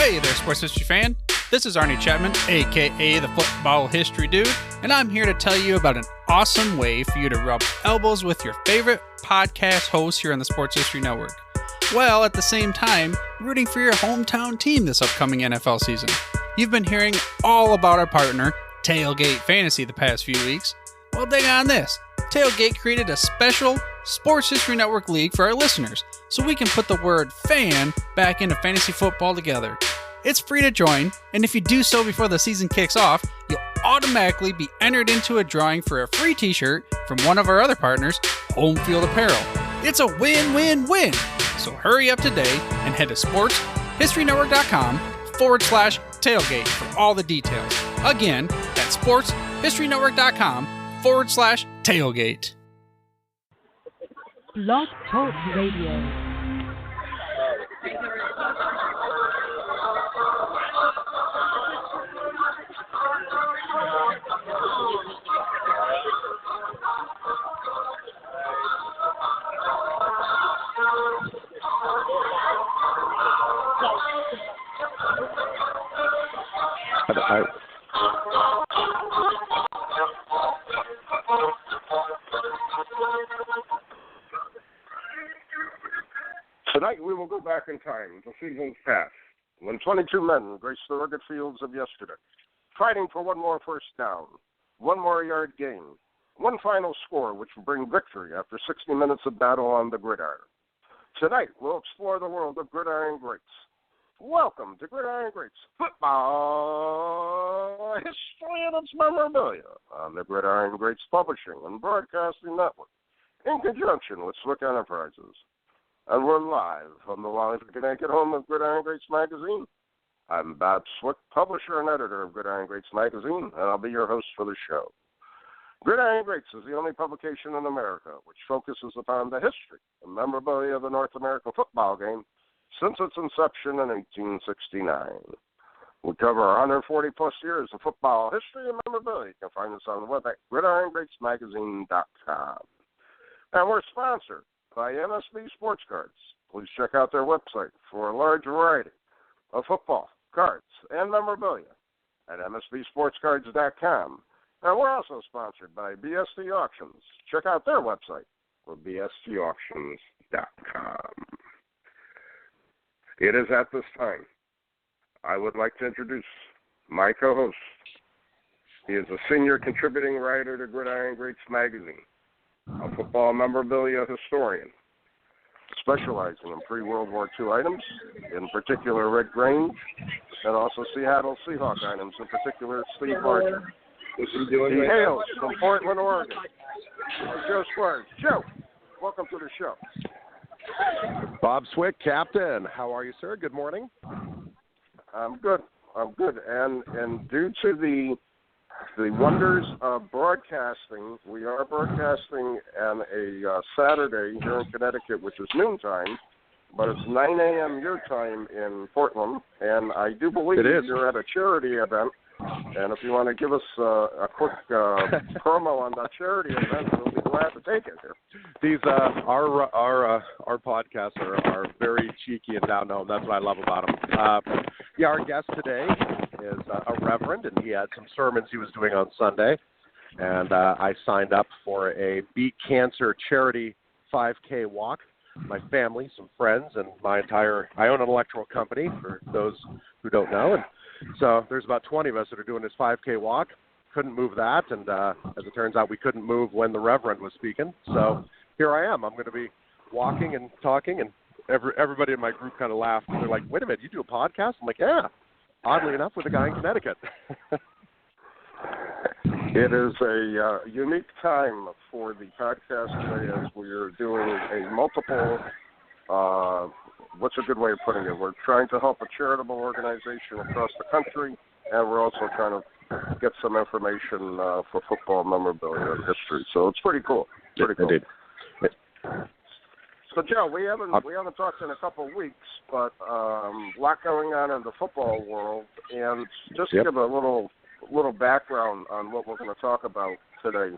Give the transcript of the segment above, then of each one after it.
Hey there, sports history fan. This is Arnie Chapman, aka the Football History Dude, and I'm here to tell you about an awesome way for you to rub elbows with your favorite podcast hosts here on the Sports History Network, while at the same time rooting for your hometown team this upcoming NFL season. You've been hearing all about our partner, Tailgate Fantasy, the past few weeks. Well, dig on this. Tailgate created a special Sports History Network league for our listeners, so we can put the word fan back into fantasy football together. It's free to join, and if you do so before the season kicks off, you'll automatically be entered into a drawing for a free t-shirt from one of our other partners, Home Field Apparel. It's a win-win-win! So hurry up today and head to sportshistorynetwork.com/tailgate for all the details. Again, that's sportshistorynetwork.com/tailgate. Blog Talk Radio. Tonight we will go back in time to seasons past, when 22 men graced the rugged fields of yesterday, fighting for one more first down, one more yard gain, one final score which will bring victory after 60 minutes of battle on the gridiron. Tonight we'll explore the world of Gridiron Greats. Welcome to Gridiron Greats Football History and its Memorabilia on the Gridiron Greats Publishing and Broadcasting Network in conjunction with Swick Enterprises. And we're live from the Wallingford, Connecticut home of Gridiron Greats Magazine. I'm Bob Swick, publisher and editor of Gridiron Greats Magazine, and I'll be your host for the show. Gridiron Greats is the only publication in America which focuses upon the history and memorabilia of the North American football game since its inception in 1869. We cover 140-plus years of football history and memorabilia. You can find us on the web at gridirongreatsmagazine.com. And we're sponsored by MSB Sports Cards. Please check out their website for a large variety of football, cards, and memorabilia at msbsportscards.com. And we're also sponsored by BST Auctions. Check out their website for bstauctions.com. It is at this time I would like to introduce my co-host. He is a senior contributing writer to Gridiron Greats Magazine, a football memorabilia historian, specializing in pre-World War II items, in particular Red Grange, and also Seattle Seahawk items, in particular Steve Barger. He hails from Portland, Oregon. Joe Squires. Joe, welcome to the show. Bob Swick, Captain. How are you, sir? Good morning. I'm good. And due to the wonders of broadcasting, we are broadcasting on a Saturday here in Connecticut, which is noontime, but it's 9 a.m. your time in Portland, and I do believe you're at a charity event. And if you want to give us a quick promo on that charity event, we'll be glad to take it here. These our podcasts are very cheeky and down home. That's what I love about them. Our guest today is a reverend, and he had some sermons he was doing on Sunday. And I signed up for a Beat Cancer charity 5K walk. My family, some friends, and I own an electrical company, for those who don't know. And so there's about 20 of us that are doing this 5K walk. Couldn't move that, and as it turns out, we couldn't move when the Reverend was speaking. So here I am. I'm going to be walking and talking, and everybody in my group kind of laughed. They're like, wait a minute, you do a podcast? I'm like, yeah, oddly enough, with a guy in Connecticut. It is a unique time for the podcast today as we are doing a multiple what's a good way of putting it? We're trying to help a charitable organization across the country, and we're also trying to get some information for football memorabilia and history. So it's pretty cool. Indeed. So, Joe, we haven't talked in a couple of weeks, but a lot going on in the football world, and just to give a little background on what we're going to talk about today.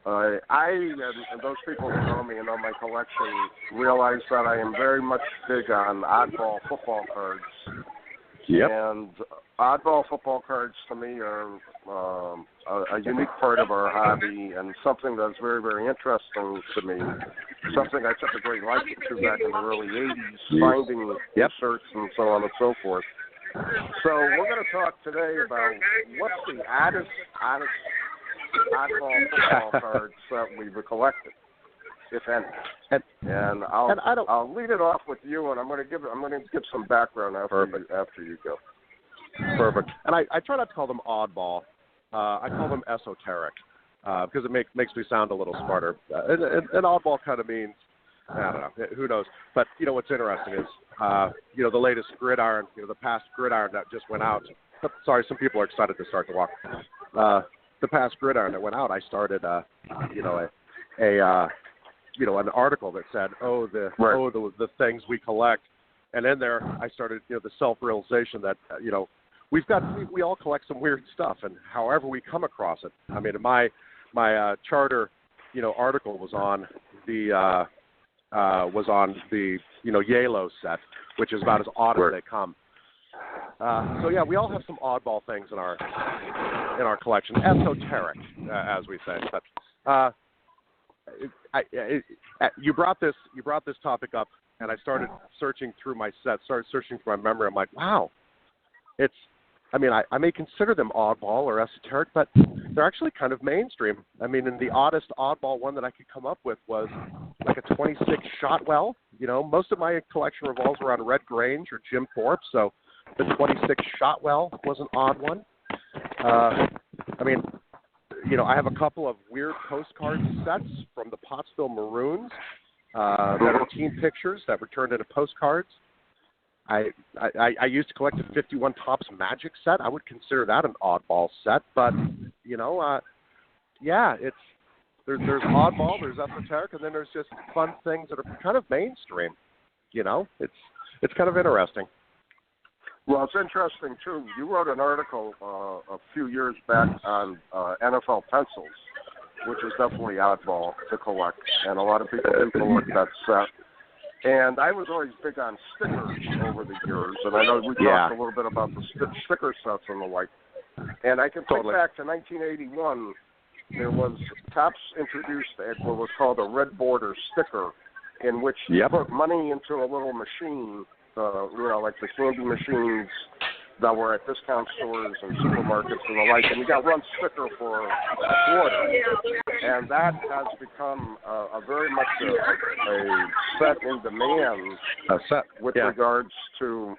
I and those people who know me and know my collection realize that I am very much big on oddball football cards. Yep. And oddball football cards to me are a unique part of our hobby and something that's very, very interesting to me. Something I took a great liking to back in the early 80s, finding inserts and so on and so forth. So we're going to talk today about what's the oddest oddball football cards that we've collected, if any. And I'll lead it off with you, and I'm going to give some background after you go. Perfect. And I try not to call them oddball. I call them esoteric because it makes me sound a little smarter. And oddball kind of means, I don't know, who knows. But, what's interesting is, the latest Gridiron, the past Gridiron that just went out. Sorry, some people are excited to start to walk. The past Gridiron that went out, I started, an article that said, the things we collect. And in there, I started, the self-realization that, we all collect some weird stuff, and however we come across it. I mean, my charter, article was on the Yalo set, which is about as odd as they come. We all have some oddball things in our collection, esoteric, as we say. But you brought this topic up, and I started searching through my set, started searching through my memory. I'm like, wow, I may consider them oddball or esoteric, but they're actually kind of mainstream. I mean, and the oddest oddball one that I could come up with was like a 26 Shotwell. Most of my collection revolves around Red Grange or Jim Thorpe, so the 26 Shotwell was an odd one. I have a couple of weird postcard sets from the Pottsville Maroons that are teen pictures that were turned into postcards. I used to collect a 51 Topps Magic set. I would consider that an oddball set, but there's oddball, there's esoteric, and then there's just fun things that are kind of mainstream. It's kind of interesting. Well, it's interesting too. You wrote an article a few years back on NFL pencils, which is definitely oddball to collect, and a lot of people do collect that set. And I was always big on stickers over the years, and I know we talked a little bit about the sticker sets and the like. And I can think back to 1981. There was Topps introduced what was called a red border sticker, in which you put money into a little machine, like the candy machines that were at discount stores and supermarkets and the like, and you got one sticker for a quarter. And that has become a very much a set in demand with regards to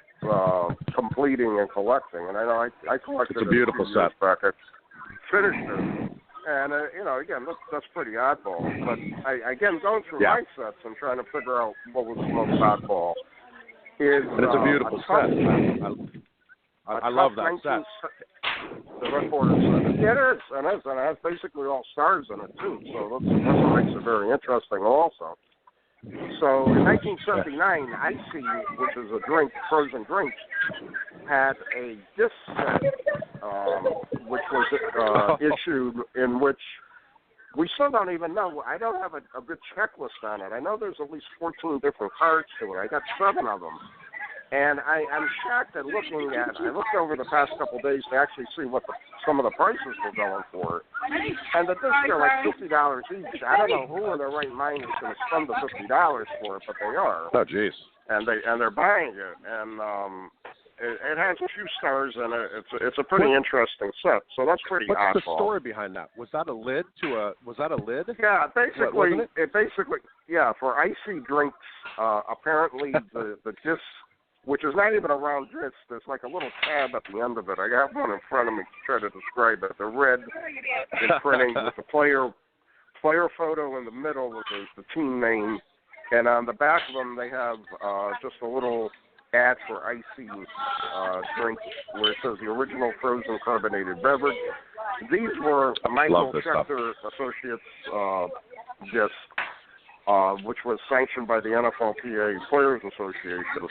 completing and collecting. And I know I collected it's a beautiful set. Back. I finished it. And, again, that's pretty oddball. But, going through my sets and trying to figure out what was the most oddball is and it's a beautiful set. I love that set. The red border set. Yeah, it is. And it has basically all stars in it, too. So that's what makes it very interesting also. So in 1979, Icy, which is a drink, frozen drink, had a disc set, which was issued in which we still don't even know. I don't have a good checklist on it. I know there's at least 14 different cards to it. I got 7 of them. And I'm shocked at looking at it. I looked over the past couple of days to actually see what some of the prices were going for it. And the discs are like $50 each. I don't know who in their right mind is going to spend the $50 for it, but they are. Oh, jeez. And they're buying it. And it has a few stars in it. It's a pretty interesting set. So that's pretty oddball. What's the story behind that? Was that a lid? Yeah, basically, for icy drinks, apparently the disc, which is not even a round disc, there's like a little tab at the end of it. I have one in front of me to try to describe it. The red in printing with the player photo in the middle with the team name. And on the back of them, they have just a little ad for icy drink where it says the original frozen carbonated beverage. These were Michael Schechter Associates disc, which was sanctioned by the NFLPA Players Association.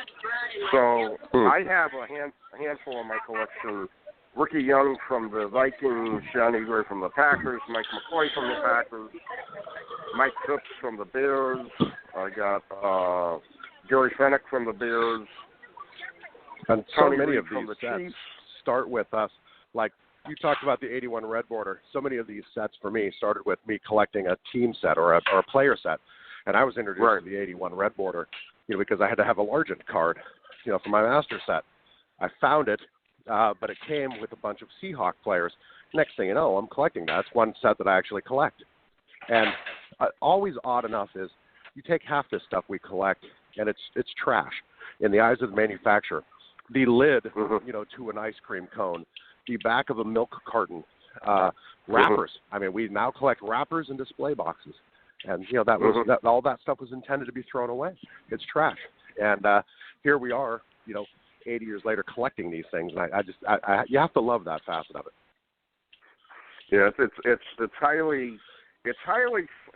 So I have a handful in my collection. Ricky Young from the Vikings, Johnny Gray from the Packers, Mike McCoy from the Packers, Mike Phipps from the Bears. I got Gary Fennick from the Bears. And so Tony many Reed of from these the sets Chiefs. start with us. Like you talked about the 81 red border. So many of these sets for me started with me collecting a team set or a player set. And I was introduced to the 81 red border, because I had to have a Largent card, for my master set. I found it, but it came with a bunch of Seahawk players. Next thing you know, I'm collecting that. It's one set that I actually collect. And always odd enough is you take half this stuff we collect, and it's trash in the eyes of the manufacturer. The lid, to an ice cream cone, the back of a milk carton, wrappers. I mean, we now collect wrappers and display boxes. And, all that stuff was intended to be thrown away. It's trash. And here we are, 80 years later collecting these things. And I you have to love that facet of it. Yeah, it's highly,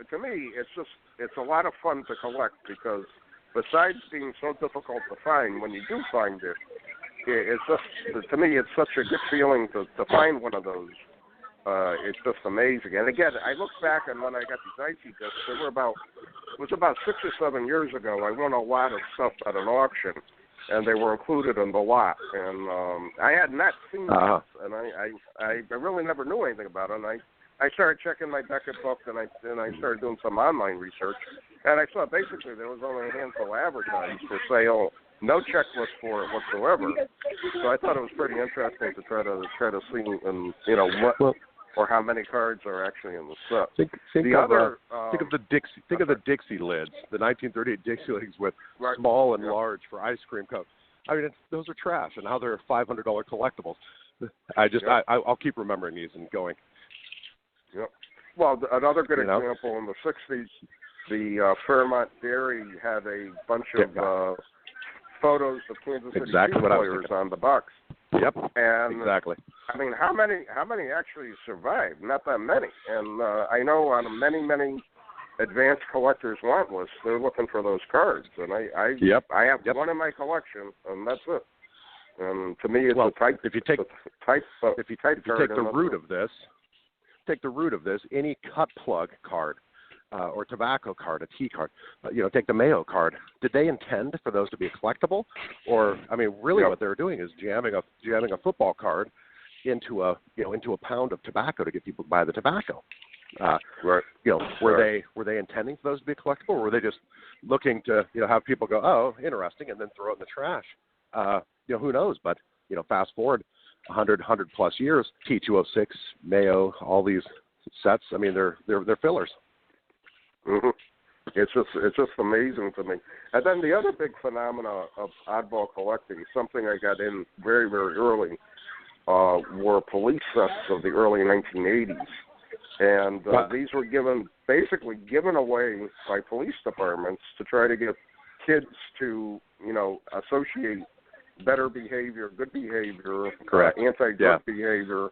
to me, it's a lot of fun to collect because besides being so difficult to find, when you do find it, it's just, to me, it's such a good feeling to find one of those. It's just amazing. And again, I look back and when I got these icy discs, it was about 6 or 7 years ago. I won a lot of stuff at an auction, and they were included in the lot. And I had not seen this, and I really never knew anything about it. And I started checking my Beckett book, and I started doing some online research, and I saw basically there was only a handful advertised for sale. No checklist for it whatsoever. So I thought it was pretty interesting to try to see what or how many cards are actually in the set. Think of the Dixie lids, the 1938 Dixie lids with small and large for ice cream cones. I mean, those are trash, and now they're $500 collectibles. I'll keep remembering these and going. Yep. Well, another good example in the 60s, the Fairmont Dairy had a bunch of photos of Kansas City players on the box. Yep. And exactly. I mean, how many actually survived? Not that many. And I know on many advanced collectors' want lists, they're looking for those cards. And I have one in my collection, and that's it. And to me, it's a type. If you take the root of this, any cut plug card. Or tobacco card, a tea card, take the Mayo card. Did they intend for those to be collectible, or really what they were doing is jamming a football card into a pound of tobacco to get people to buy the tobacco. Were they intending for those to be collectible, or were they just looking to have people go, oh, interesting, and then throw it in the trash? Who knows? But fast forward 100 plus years, T206, Mayo, all these sets. I mean, they're fillers. Mm-hmm. It's just amazing to me. And then the other big phenomena of oddball collecting, something I got in very, very early, were police sets of the early 1980s. And these were basically given away by police departments to try to get kids to, associate better behavior, good behavior, anti-drug behavior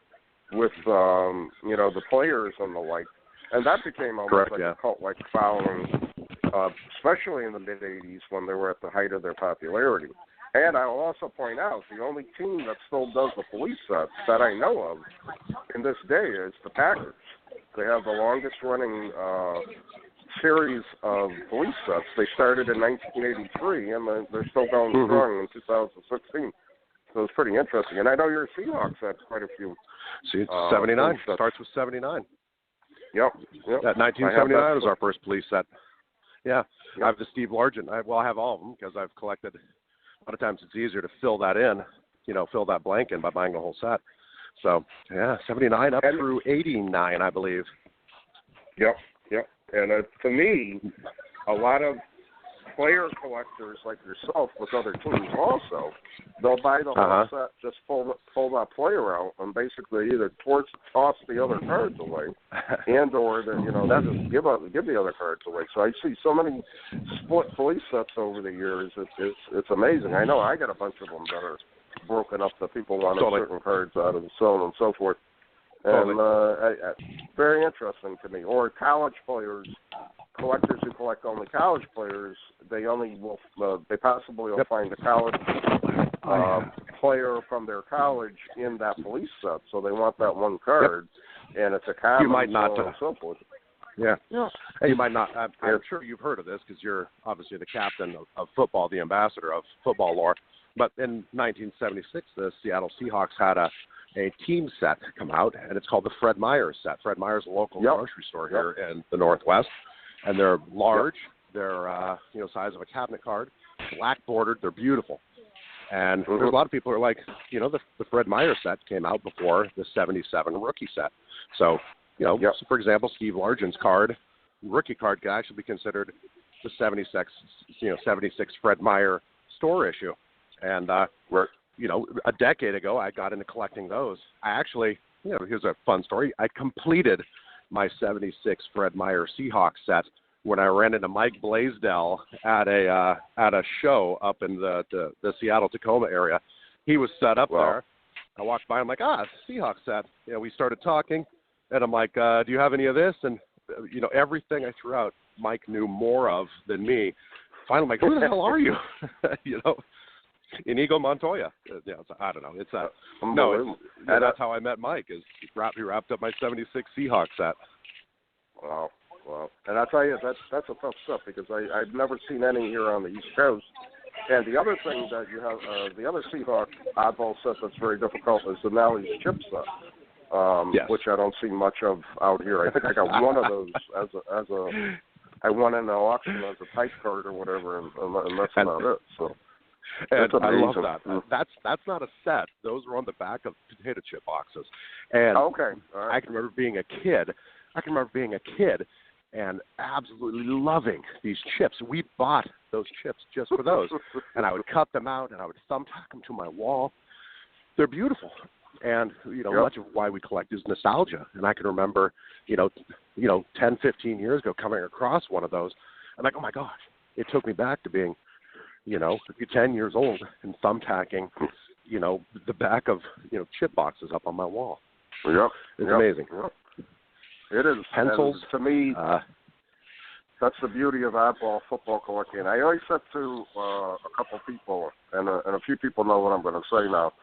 with, the players and the like. And that became almost a cult-like following, especially in the mid-'80s when they were at the height of their popularity. And I'll also point out the only team that still does the police sets that I know of in this day is the Packers. They have the longest-running series of police sets. They started in 1983, and they're still going strong in 2016. So it's pretty interesting. And I know your Seahawks had quite a few. See, it's 79. Starts with 79. Yep. That 1979 was our first police set. Yeah. Yep. I have the Steve Largent. I have all of them because I've collected. A lot of times it's easier to fill that in, fill that blank in by buying the whole set. So, 79 up through 89, I believe. Yep. And to me, a lot of player collectors like yourself with other teams also, they'll buy the whole set, just pull that player out, and basically either toss the other cards away, and or just give the other cards away. So I see so many split police sets over the years. It's amazing. I know I got a bunch of them that are broken up that people wanted certain cards out of, and so on and so forth. And very interesting to me. Or college players. Collectors who collect only college players, they possibly will find a college player from their college in that police set, so they want that one card, and it's a common. You might not, and so forth. Yeah. You might not. I'm sure you've heard of this because you're obviously the captain of football, the ambassador of football lore. But in 1976, the Seattle Seahawks had a team set come out, and it's called the Fred Meyer set. Fred Meyer's a local grocery store here in the Northwest, and they're large. They're size of a cabinet card, black bordered. They're beautiful. And there's a lot of people who are like, the Fred Meyer set came out before the 77 rookie set. So, so for example, Steve Largent's rookie card could actually be considered the 76 Fred Meyer store issue. And, a decade ago, I got into collecting those. I actually, here's a fun story. I completed my 76 Fred Meyer Seahawks set when I ran into Mike Blaisdell at a show up in the Seattle Tacoma area. He was set up there. I walked by. I'm like, Seahawks set. We started talking, and I'm like, do you have any of this? And everything I threw out, Mike knew more of than me. Finally, I'm like, who the hell are you? Inigo Montoya. I don't know. And that's how I met Mike. Is he wrapped up my 76 Seahawks set. Wow. Well, and I tell you, that's a tough stuff because I've never seen any here on the East Coast. And the other thing that you have, the other Seahawk oddball set that's very difficult is the Nally's chip set, which I don't see much of out here. I think I got one of those I won in the auction as a type card or whatever, and that's about it. So. And I love that. That's not a set. Those are on the back of potato chip boxes. And all right. I can remember being a kid and absolutely loving these chips. We bought those chips just for those. And I would cut them out and I would thumbtack them to my wall. They're beautiful. And, much of why we collect is nostalgia. And I can remember, 10, 15 years ago coming across one of those. I'm like, oh, my gosh. It took me back to being, 10 years old and thumbtacking, the back of, chip boxes up on my wall. Yep. It's amazing. Yep. It is. Pencils. And to me, that's the beauty of oddball football collecting. I always said to a couple people, and a few people know what I'm going to say now,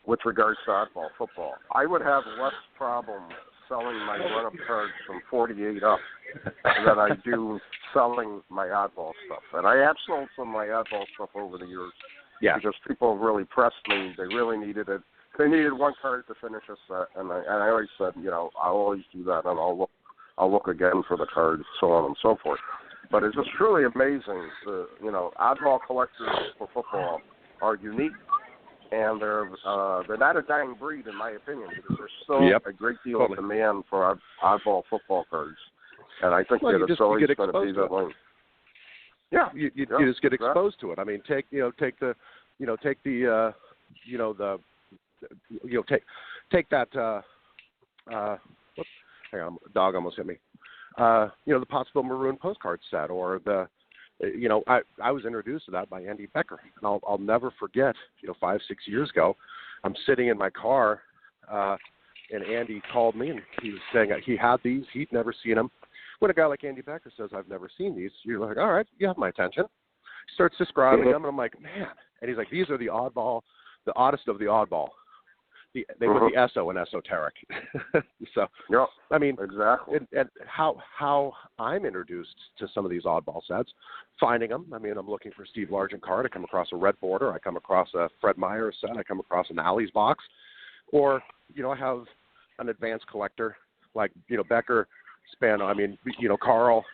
with regards to oddball football. I would have less problem selling my run-up cards from 48 up than I do selling my oddball stuff. And I have sold some of my oddball stuff over the years because people really pressed me. They really needed it. They needed one card to finish a set, and I always said, I'll always do that, and I'll look again for the cards, so on and so forth. But it's just truly amazing. Oddball collectors for football are unique, and they're not a dying breed, in my opinion, because there's still a great deal of demand for oddball football cards, and I think that it's always going to be that way. Yeah, you just get exposed to it. I mean, take that. Hang on, dog almost hit me. The Pottsville Maroon postcard set, or the, I was introduced to that by Andy Becker, and I'll never forget. 5-6 years ago, I'm sitting in my car, and Andy called me, and he was saying that he had these. He'd never seen them. When a guy like Andy Becker says, "I've never seen these," you're like, "All right, you have my attention." He starts describing them, and I'm like, "Man!" And he's like, "These are the oddest of the oddball." They put the S-O in esoteric. So, I mean, exactly. And how I'm introduced to some of these oddball sets, finding them. I mean, I'm looking for Steve Largent card. I come across a red border. I come across a Fred Meyer set. I come across an Alley's box. Or, I have an advanced collector like, Becker, Spano. I mean, Carl,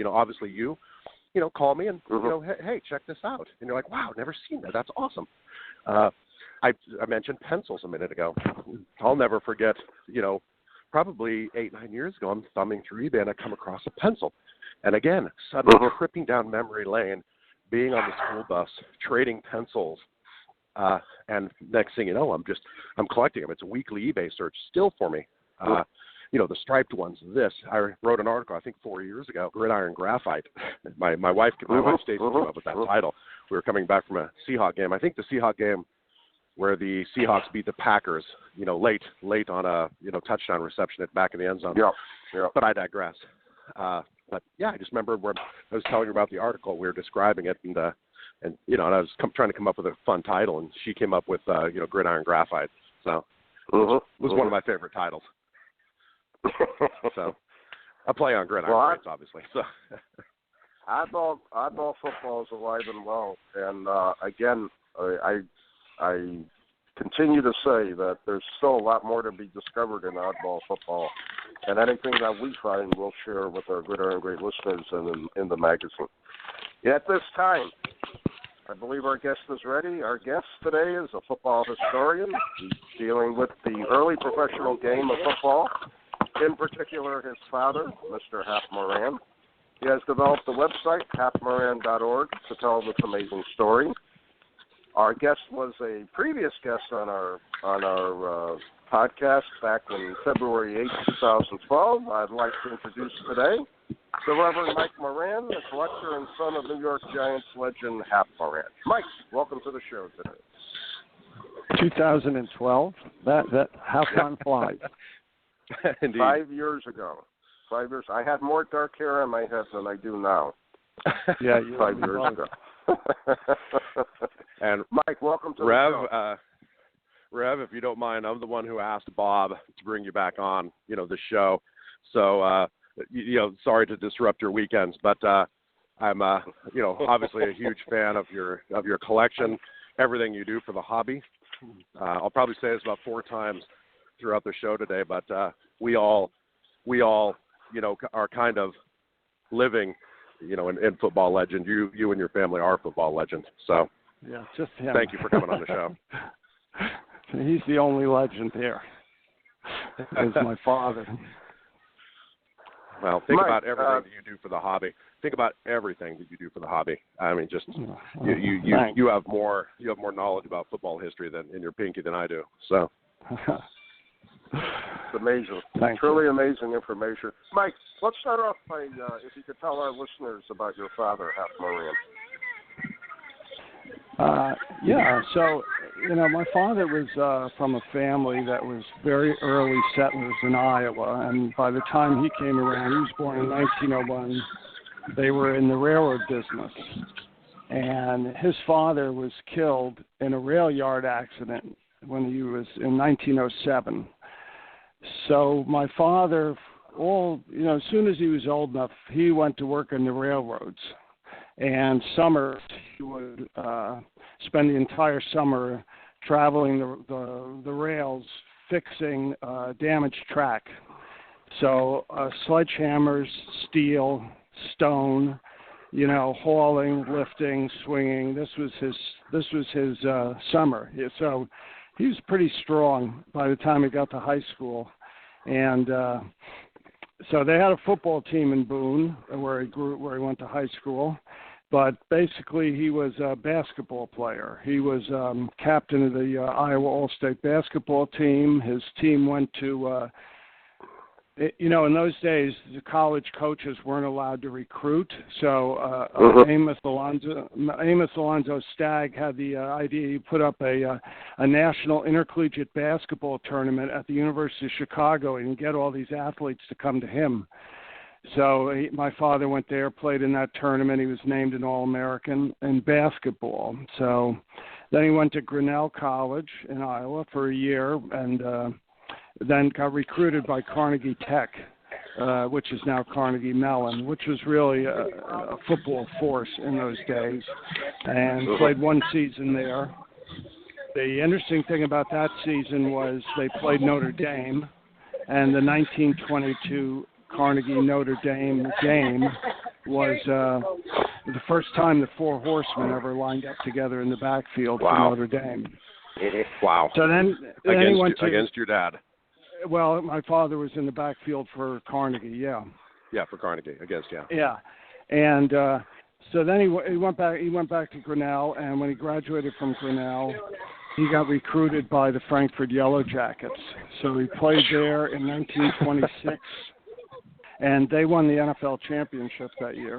obviously you, call me and, hey, check this out. And you're like, wow, never seen that. That's awesome. I mentioned pencils a minute ago. I'll never forget, probably 8-9 years ago, I'm thumbing through eBay and I come across a pencil. And again, suddenly tripping down memory lane, being on the school bus, trading pencils. And next thing you know, I'm collecting them. It's a weekly eBay search still for me. The striped ones. I wrote an article, I think 4 years ago, Gridiron Graphite. My wife Stacy came up with that title. We were coming back from a Seahawk game. I think the Seahawk game where the Seahawks beat the Packers, late on a, touchdown reception at back in the end zone. Yeah. But I digress. But yeah, I just remember when I was telling her about the article, we were describing it, and I was trying to come up with a fun title, and she came up with, Gridiron Graphite. So it was one of my favorite titles. So a play on Gridiron Greats, obviously. So. Oddball football is alive and well, and again, I continue to say that there's still a lot more to be discovered in oddball football, and anything that we find we'll share with our Gridiron Great listeners and in the magazine. At this time, I believe our guest is ready. Our guest today is a football historian. He's dealing with the early professional game of football, in particular his father, Mr. Hap Moran. He has developed the website, hapmoran.org, to tell this amazing story. Our guest was a previous guest on our podcast back in February 8, 2012. I'd like to introduce today the Reverend Mike Moran, the collector and son of New York Giants legend Hap Moran. Mike, welcome to the show today. 2012? That how time flies. Indeed. 5 years ago. 5 years. I had more dark hair on my head than I do now. Yeah, 5 years ago. And Mike, welcome to the show. Rev, if you don't mind, I'm the one who asked Bob to bring you back on, the show. So, sorry to disrupt your weekends, but I'm, obviously a huge fan of your collection, everything you do for the hobby. I'll probably say this about 4 times throughout the show today, but we all, are kind of living, in football legend. You and your family are football legends. So, yeah, just him. Thank you for coming on the show. He's the only legend here. Is my father. Well, think Mike, about everything that you do for the hobby. Think about everything that you do for the hobby. I mean, just you have more knowledge about football history in your pinky than I do. So It's amazing. Thank Truly you. amazing information. Mike, let's start off by if you could tell our listeners about your father, Hap Moran. So, my father was from a family that was very early settlers in Iowa, and by the time he came around, he was born in 1901, they were in the railroad business. And his father was killed in a rail yard accident when he was in 1907. So my father, as soon as he was old enough, he went to work in the railroads. And summers, he would spend the entire summer traveling the rails, fixing damaged track. So sledgehammers, steel, stone, hauling, lifting, swinging. This was his summer. So he was pretty strong by the time he got to high school, and so they had a football team in Boone where he went to high school. But basically, he was a basketball player. He was captain of the Iowa All-State basketball team. His team went to, in those days, the college coaches weren't allowed to recruit. So Amos Alonzo Stagg had the idea. He put up a national intercollegiate basketball tournament at the University of Chicago and get all these athletes to come to him. So my father went there, played in that tournament. He was named an All-American in basketball. So then he went to Grinnell College in Iowa for a year and then got recruited by Carnegie Tech, which is now Carnegie Mellon, which was really a football force in those days, and played one season there. The interesting thing about that season was they played Notre Dame, and the 1922 Carnegie-Notre Dame game was the first time the four horsemen ever lined up together in the backfield for Notre Dame. Wow. So then he went against your dad. Well, my father was in the backfield for Carnegie, yeah. Yeah, for Carnegie, against, yeah. Yeah. And so then he went back to Grinnell, and when he graduated from Grinnell, he got recruited by the Frankfurt Yellow Jackets. So he played there in 1926. And they won the NFL championship that year.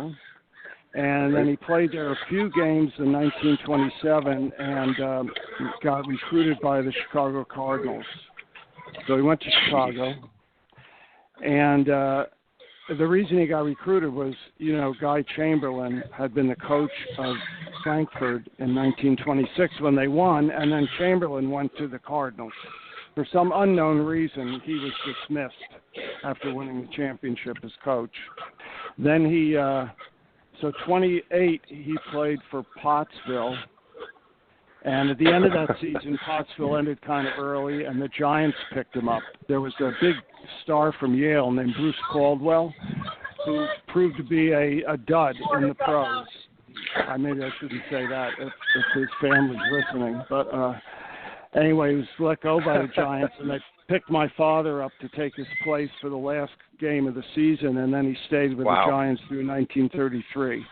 And then he played there a few games in 1927 and got recruited by the Chicago Cardinals. So he went to Chicago. And the reason he got recruited was, Guy Chamberlain had been the coach of Frankfurt in 1926 when they won, and then Chamberlain went to the Cardinals. For some unknown reason, he was dismissed after winning the championship as coach. Then so 28, he played for Pottsville. And at the end of that season, Pottsville ended kind of early, and the Giants picked him up. There was a big star from Yale named Bruce Caldwell, who proved to be a dud in the pros. Maybe I shouldn't say that if his family's listening. But anyway, he was let go by the Giants, and they picked my father up to take his place for the last game of the season, and then he stayed with the Giants through 1933.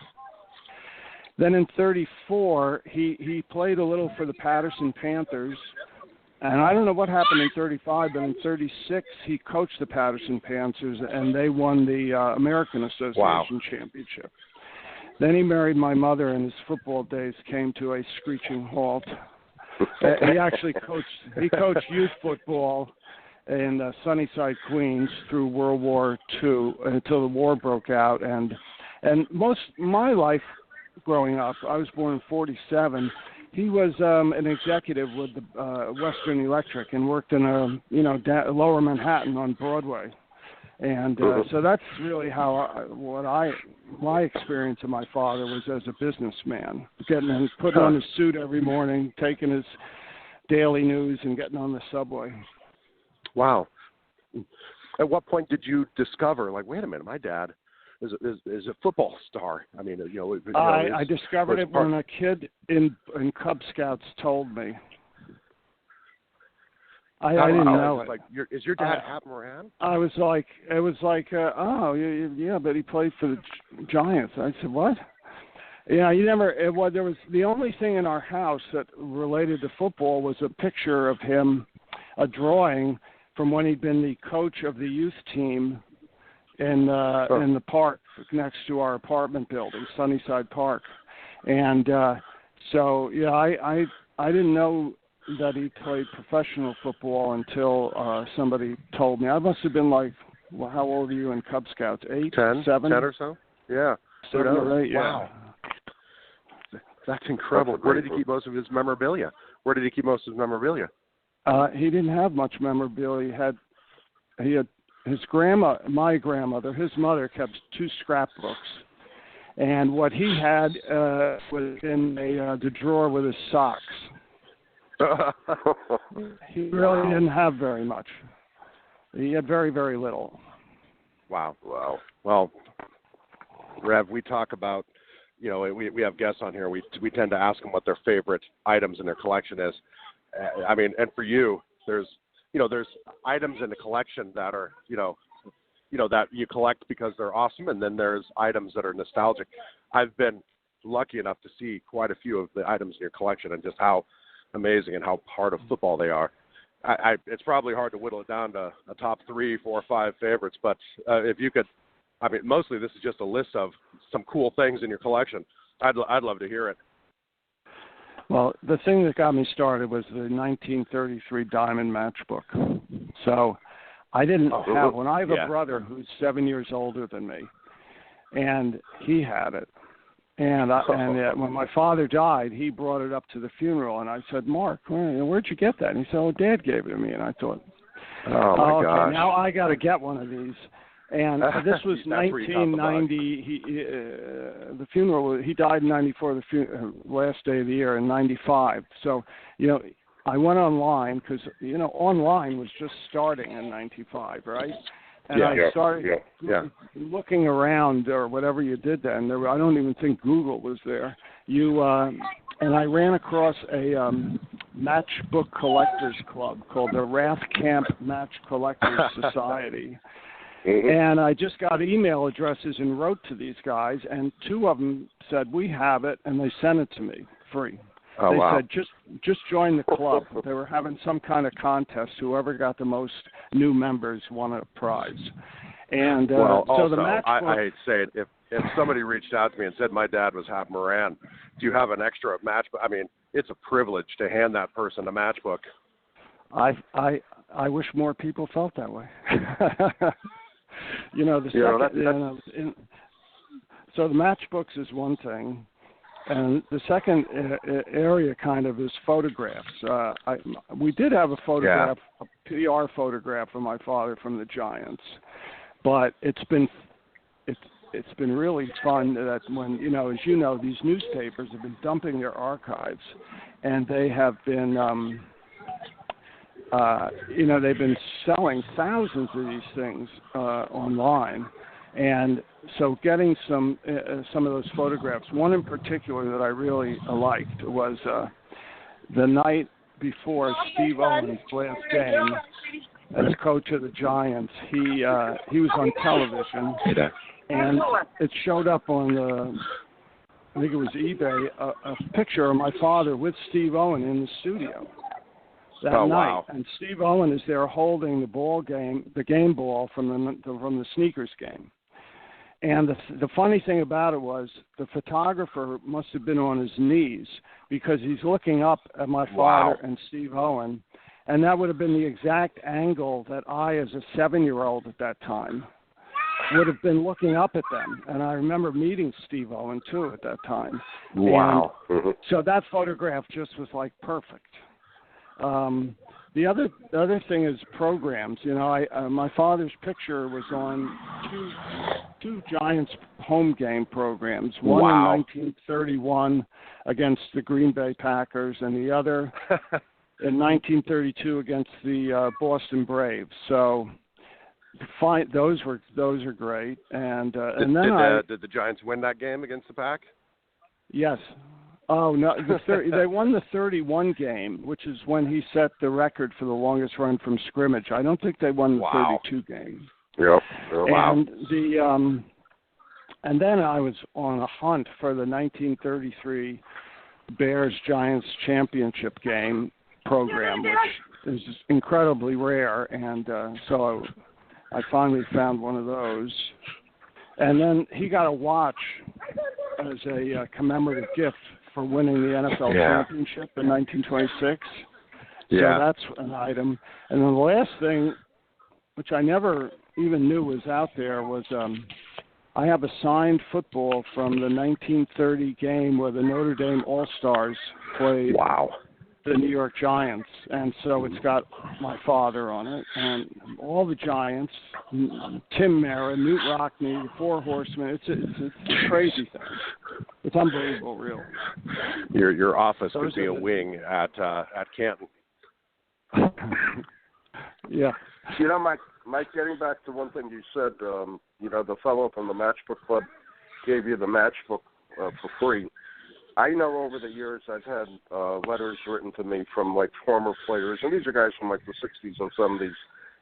Then in 34, he played a little for the Patterson Panthers, and I don't know what happened in 35, but in 36, he coached the Patterson Panthers, and they won the American Association Championship. Then he married my mother, and his football days came to a screeching halt. He actually coached youth football in Sunnyside, Queens, through World War II until the war broke out, and most my life growing up, I was born in 47. He was an executive with the Western Electric and worked in Lower Manhattan on Broadway. And so that's really how my experience of my father was as a businessman, putting on his suit every morning, taking his daily news, and getting on the subway. Wow. At what point did you discover, like, wait a minute, my dad is a football star? I mean, I discovered it when a kid in Cub Scouts told me. I didn't know it. Like, is your dad Hap Moran? I was like, yeah, but he played for the Giants. I said, what? Yeah, there was the only thing in our house that related to football was a picture of him, a drawing from when he'd been the coach of the youth team in the park next to our apartment building, Sunnyside Park. And so, yeah, I didn't know that he played professional football until somebody told me. I must have been like, well, how old are you in Cub Scouts? 8, 10, 7? 10 or so? Yeah. 7 or 8, yeah. Wow. That's incredible. Where did he keep most of his memorabilia? He didn't have much memorabilia. He had his my grandmother, his mother, kept 2 scrapbooks. And what he had was in the drawer with his socks. He really didn't have very much. He had very, very little. Wow. Well, Rev, we talk about, we have guests on here. We tend to ask them what their favorite items in their collection is. I mean, and for you, there's items in the collection that are, that you collect because they're awesome, and then there's items that are nostalgic. I've been lucky enough to see quite a few of the items in your collection and just how amazing and how part of football they are. It's probably hard to whittle it down to a top 3, 4, 5 favorites, but if you could, I mean, mostly this is just a list of some cool things in your collection. I'd love to hear it. Well, the thing that got me started was the 1933 Diamond Matchbook. So I didn't have one. I have a brother who's 7 years older than me, and he had it. And when my father died, he brought it up to the funeral, and I said, Mark, where'd you get that? And he said, oh, Dad gave it to me. And I thought, oh, my gosh. Now I got to get one of these. And this was 1990. The funeral, he died in 94, the last day of the year, in 95. So, I went online because, online was just starting in 95, right? And I started looking around, or whatever you did then. I don't even think Google was there. And I ran across a matchbook collectors club called the Rath Camp Match Collectors Society. And I just got email addresses and wrote to these guys, and 2 of them said, we have it, and they sent it to me free. They said, just join the club. They were having some kind of contest. Whoever got the most new members won a prize. And so the matchbook, I hate to say it, if somebody reached out to me and said my dad was Hap Moran, do you have an extra matchbook? I mean, it's a privilege to hand that person a matchbook. I wish more people felt that way. So the matchbooks is one thing. And the second area kind of is photographs. We did have a photograph, a PR photograph of my father from the Giants, but it's been really fun that when, as you know, these newspapers have been dumping their archives, and they have been, they've been selling thousands of these things online. And so getting some of those photographs, one in particular that I really liked was the night before Steve Owens' last game as coach of the Giants. He was on television, and it showed up on I think it was eBay, a picture of my father with Steve Owen in the studio that night. Wow. And Steve Owen is there holding the game ball from the Sneakers game. And the funny thing about it was the photographer must have been on his knees because he's looking up at my father and Steve Owen, and that would have been the exact angle that I, as a 7-year-old at that time, would have been looking up at them. And I remember meeting Steve Owen, too, at that time. Wow. And so that photograph just was, like, perfect. The other thing is programs. You know, my father's picture was on two Giants home game programs. One in 1931 against the Green Bay Packers, and the other in 1932 against the Boston Braves. So, those are great. And did the Giants win that game against the Pack? Yes. Oh, no, they won the 31 game, which is when he set the record for the longest run from scrimmage. I don't think they won the 32 game. Yep. Wow. And then I was on a hunt for the 1933 Bears-Giants championship game program, which is incredibly rare, and so I finally found one of those. And then he got a watch as a commemorative gift for winning the NFL championship in 1926. So that's an item. And then the last thing, which I never even knew was out there, was I have a signed football from the 1930 game where the Notre Dame All-Stars played the New York Giants. And so it's got my father on it and all the Giants, Tim Mara, Newt Rockne, the Four Horsemen. It's a crazy thing. It's unbelievable, really. Your office could be a wing at Canton. Yeah. You know, Mike, getting back to one thing you said, the fellow from the Matchbook Club gave you the matchbook for free. I know over the years I've had letters written to me from, like, former players, and these are guys from, like, the 60s and 70s.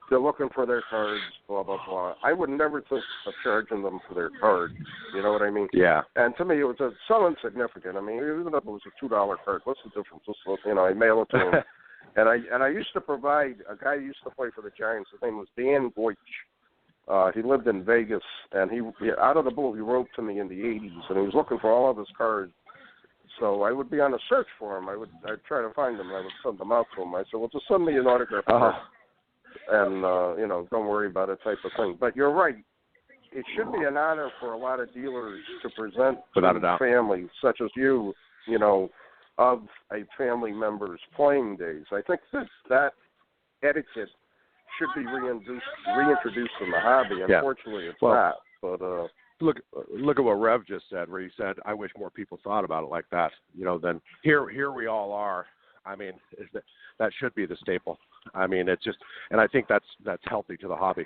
They're looking for their cards, blah, blah, blah. I would never think of charging them for their card. You know what I mean? Yeah. And to me, it was so insignificant. I mean, even if it was a $2 card, what's the difference? I mail it to them. And I used to provide, a guy who used to play for the Giants, his name was Dan Goich. He lived in Vegas, and he out of the blue, he wrote to me in the 80s, and he was looking for all of his cards. So I would be on a search for him. I'd try to find them, and I would send them out to him. I said, well, just send me an autograph and, don't worry about it type of thing. But you're right. It should be an honor for a lot of dealers to present to families such as you, of a family member's playing days. I think that etiquette should be reintroduced in the hobby. Unfortunately, it's not. But look at what Rev just said, where he said, "I wish more people thought about it like that." Then here we all are. I mean, that should be the staple. I mean, it's just, and I think that's healthy to the hobby.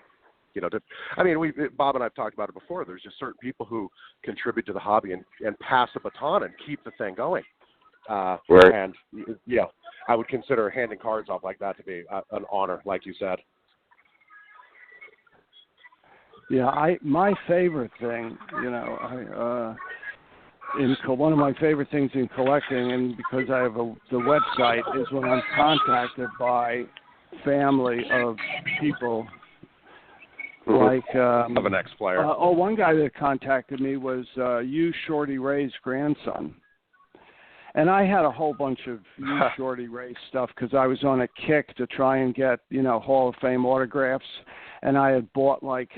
Bob and I've talked about it before. There's just certain people who contribute to the hobby and pass the baton and keep the thing going. Right. And I would consider handing cards off like that to be an honor, like you said. Yeah, my favorite thing, one of my favorite things in collecting, and because I have the website, is when I'm contacted by family of people like of an ex-player. One guy that contacted me was Shorty Ray's grandson. And I had a whole bunch of Shorty Ray stuff because I was on a kick to try and get, Hall of Fame autographs. And I had bought like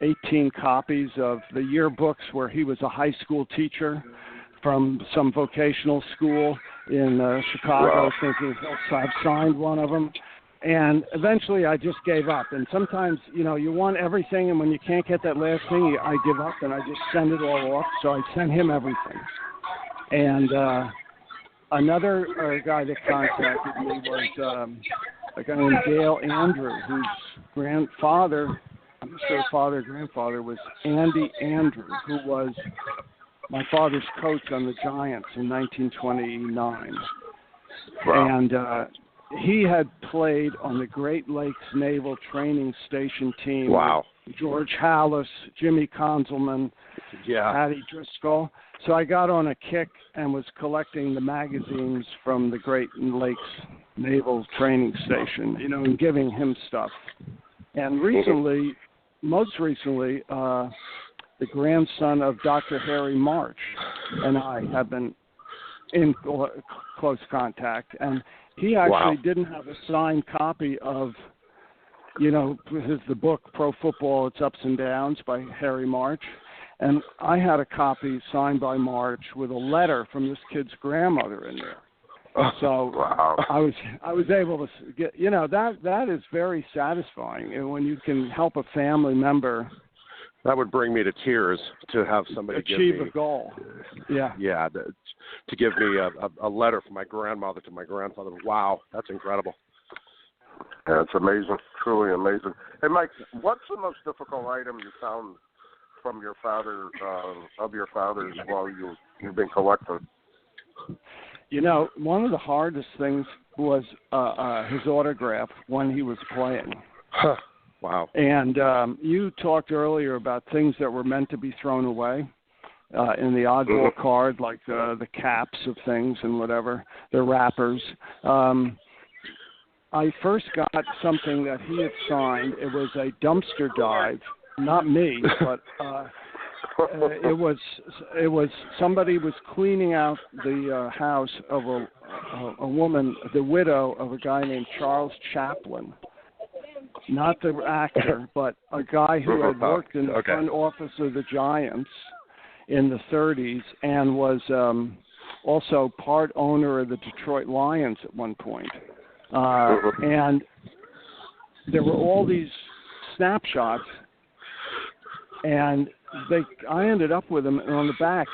18 copies of the yearbooks where he was a high school teacher from some vocational school in Chicago, thinking I've signed one of them. And eventually I just gave up. And sometimes, you want everything, and when you can't get that last thing, I give up and I just send it all off. So I sent him everything. And Another guy that contacted me was a guy named Dale Andrew, whose grandfather, I'm not sure father or grandfather, was Andy Andrew, who was my father's coach on the Giants in 1929. Wow. And he had played on the Great Lakes Naval Training Station team. Wow. With George Hallis, Jimmy Conzelman, Patty Driscoll. So I got on a kick and was collecting the magazines from the Great Lakes Naval Training Station, and giving him stuff. And recently, most recently, the grandson of Dr. Harry March and I have been in close contact. And he actually didn't have a signed copy of, the book Pro Football, Its Ups and Downs by Harry March. And I had a copy signed by March with a letter from this kid's grandmother in there. So I was able to get, that is very satisfying. And when you can help a family member. That would bring me to tears to have somebody achieve a goal. Yeah. Yeah, to give me a letter from my grandmother to my grandfather. Wow, that's incredible. Yeah, it's amazing, truly amazing. Hey, Mike, what's the most difficult item you found from your father, of your father's, while you've been collecting? One of the hardest things was his autograph when he was playing. Huh. Wow. And you talked earlier about things that were meant to be thrown away in the oddball card, like the caps of things and whatever, the wrappers. I first got something that he had signed. It was a dumpster dive, not me, but it was somebody was cleaning out the house of a woman, the widow of a guy named Charles Chaplin. Not the actor, but a guy who had worked in the front office of the Giants in the 30s and was also part owner of the Detroit Lions at one point. And there were all these snapshots, and I ended up with them, and on the back,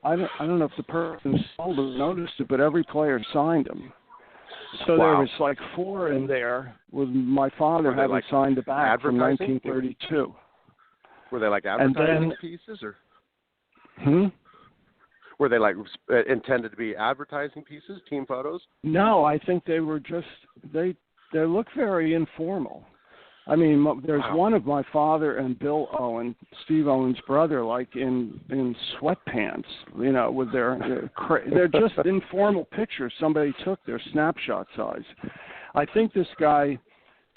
I don't know if the person who sold them noticed it, but every player signed them. So there was like 4 in there with my father having signed the back from 1932. Were they like advertising pieces, or? Were they like intended to be advertising pieces, team photos? No, I think they were just they look very informal. I mean, there's one of my father and Bill Owen, Steve Owen's brother, like in sweatpants, with they're just informal pictures somebody took, their snapshot size. I think this guy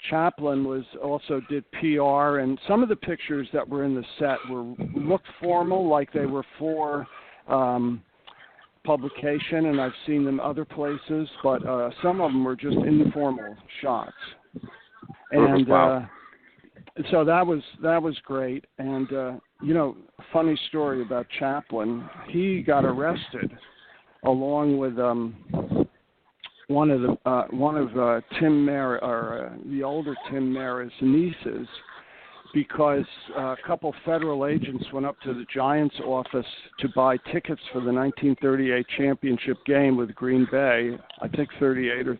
Chaplin also did PR, and some of the pictures that were in the set looked formal, like they were for publication, and I've seen them other places, but some of them were just informal shots. And so that was great. And funny story about Chaplin. He got arrested along with one of Tim Mara, or the older Tim Mara's nieces, because a couple federal agents went up to the Giants office to buy tickets for the 1938 championship game with Green Bay. I think 38 or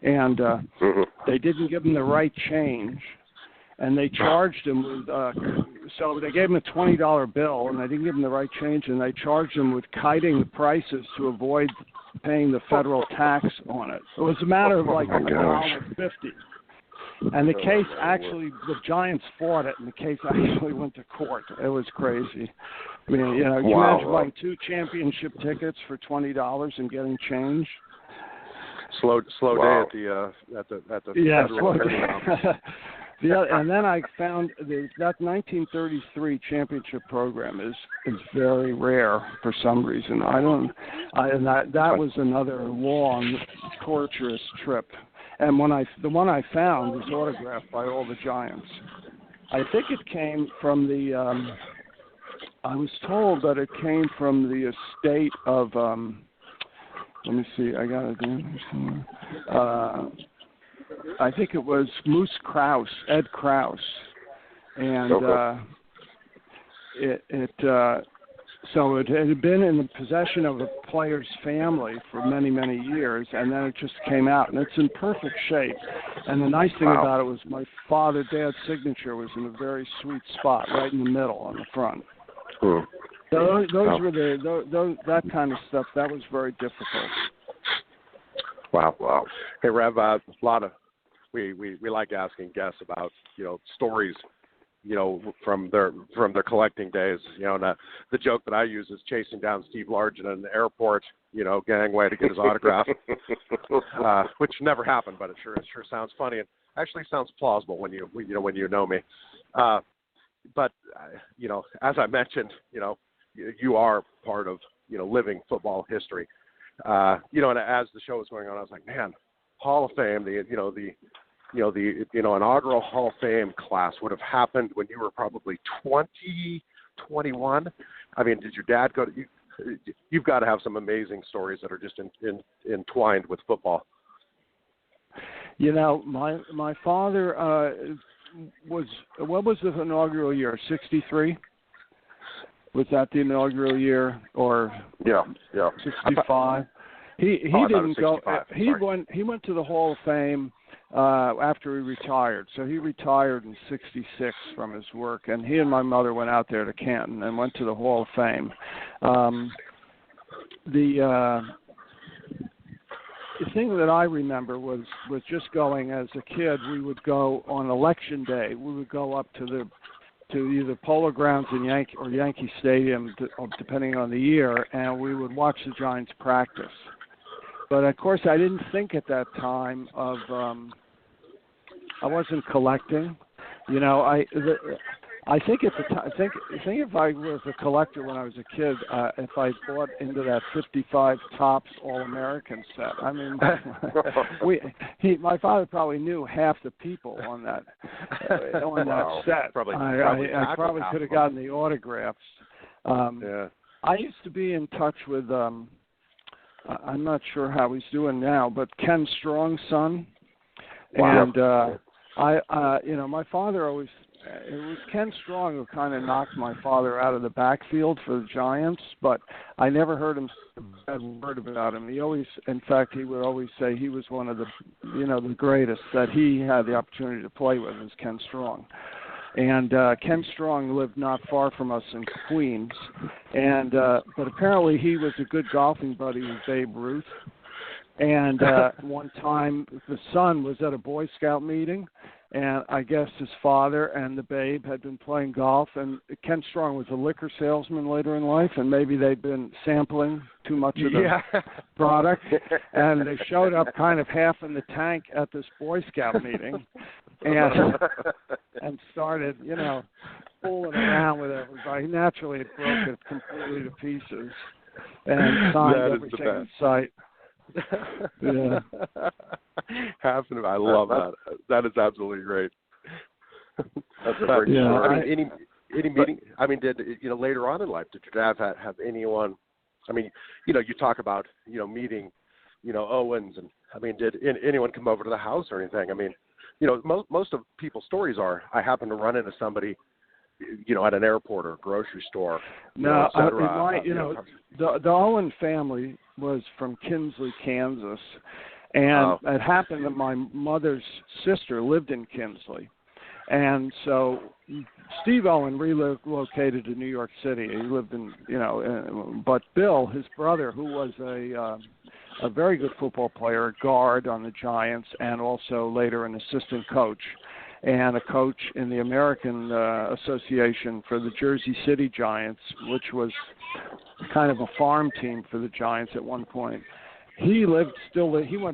and they didn't give him the right change, and they charged him with. So they gave him a $20 bill, and they didn't give him the right change, and they charged him with kiting the prices to avoid paying the federal tax on it. It was a matter of like $1.50. And the case actually, the Giants fought it, and the case actually went to court. It was crazy. I mean, you imagine buying 2 championship tickets for $20 and getting change. Slow day at the slow day. And then I found that 1933 championship program is very rare for some reason. That was another long, torturous trip. And the one I found was autographed by all the Giants. I think it came from I was told that it came from the estate of, let me see, I got it in somewhere. I think it was Moose Krause, Ed Krause. And So it had been in the possession of a player's family for many, many years, and then it just came out, and it's in perfect shape. And the nice thing about it was my Dad's signature was in a very sweet spot, right in the middle on the front. Cool. So those were that kind of stuff. That was very difficult. Wow. Hey, Rev, we like asking guests about stories, from their collecting days. And the joke that I use is chasing down Steve Largent in the airport, gangway to get his autograph, which never happened, but it sure sounds funny and actually sounds plausible when you know me. But as I mentioned, you are part of living football history. And as the show was going on, I was like, man, Hall of Fame, the inaugural Hall of Fame class would have happened when you were probably 20, 21. I mean, did your dad go to you? You've got to have some amazing stories that are just entwined with football. My father what was the inaugural year? 63? Was that the inaugural year, or 65? He didn't go. He went to the Hall of Fame after he retired. So he retired in '66 from his work, and he and my mother went out there to Canton and went to the Hall of Fame. The thing that I remember was just going as a kid. We would go on election day. We would go up to either Polo Grounds in Yankee Stadium, depending on the year, and we would watch the Giants practice. But of course, I didn't think at that time of I wasn't collecting. I think at the time, think if I was a collector when I was a kid, if I bought into that 55 Topps All-American set. I mean, my father probably knew half the people on that set. I probably could have gotten the autographs. I used to be in touch with. I'm not sure how he's doing now, but Ken Strong's son, and my father always. It was Ken Strong who kind of knocked my father out of the backfield for the Giants, but I never heard him say a word about him. He would always say he was one of the, the greatest that he had the opportunity to play with was Ken Strong. And Ken Strong lived not far from us in Queens, and but apparently he was a good golfing buddy with Babe Ruth. And one time the son was at a Boy Scout meeting, and I guess his father and the Babe had been playing golf, and Ken Strong was a liquor salesman later in life, and maybe they'd been sampling too much of the product, and they showed up kind of half in the tank at this Boy Scout meeting, and started, fooling around with everybody. Naturally, it broke it completely to pieces, and signed everything in sight. I love that. That is absolutely great. That's a great story. Any meeting? I mean, did later on in life, did your dad have anyone? I mean, you talk about meeting, Owens, and I mean, did anyone come over to the house or anything? I mean, most of people's stories are I happen to run into somebody, at an airport or a grocery store. No, the Owen family was from Kinsley, Kansas, and it happened that my mother's sister lived in Kinsley, and so Steve Owen relocated to New York City. He lived in, but Bill, his brother, who was a very good football player, a guard on the Giants, and also later an assistant coach, and a coach in the American Association for the Jersey City Giants, which was kind of a farm team for the Giants at one point. He went